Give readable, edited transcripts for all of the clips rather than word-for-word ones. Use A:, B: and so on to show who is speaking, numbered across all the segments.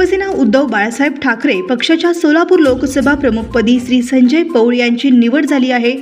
A: शिवसेना उद्धव बाळासाहेब ठाकरे पक्षाच्या सोलापूर लोकसभा प्रमुखपदी श्री संजय पौळ यांची निवड झाली आहे।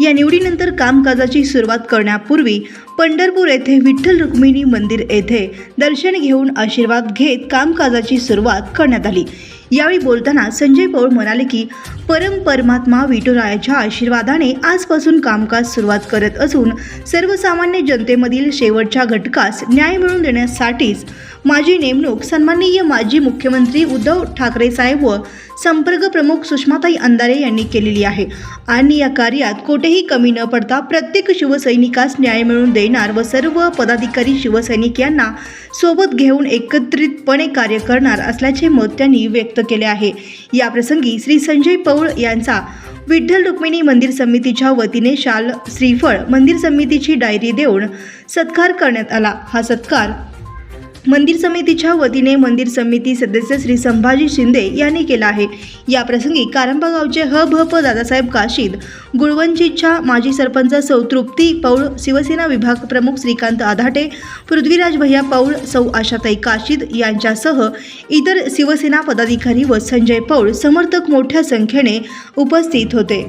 A: या निवडीनंतर कामकाजाची सुरुवात करण्यापूर्वी पंढरपूर येथे विठ्ठल रुक्मिणी मंदिर येथे दर्शन घेऊन आशीर्वाद घेत कामकाजाची सुरुवात करण्यात आली। यावेळी बोलताना संजय पौळ म्हणाले की परमात्मा विठुरायाच्या आशीर्वादाने आजपासून कामकाज सुरुवात करत असून सर्वसामान्य जनतेमधील शेवटच्या घटकास न्याय मिळवून देण्यासाठीच माझी नेमणूक सन्माननीय माजी मुख्यमंत्री उद्धव ठाकरे साहेब व संपर्क प्रमुख सुषमाताई अंधारे यांनी केलेली आहे आणि या कार्यात कोठेही कमी न पडता प्रत्येक शिवसैनिकास न्याय मिळवून देणार व सर्व पदाधिकारी शिवसैनिक यांना सोबत घेऊन एकत्रितपणे कार्य करणार असल्याचे मत त्यांनी व्यक्त केले आहे। या प्रसंगी श्री संजय पौळ यांचा विठ्ठल रुक्मिणी मंदिर समितीच्या वतीने शाल श्रीफळ मंदिर समितीची डायरी देऊन सत्कार करण्यात आला। हा सत्कार मंदिर समितीच्या वतीने मंदिर समिती सदस्य श्री संभाजी शिंदे यांनी केला आहे। या प्रसंगी कारंबा गावचे हभप दादासाहेब काशीद, गुळवंचीच्या माजी सरपंच सौ तृप्ती पौळ, शिवसेना विभाग प्रमुख श्रीकांत आधाटे, पृथ्वीराज भैया पौळ, सौ आशाताई काशीद यांच्यासह इतर शिवसेना पदाधिकारी व संजय पौळ समर्थक मोठ्या संख्येने उपस्थित होते।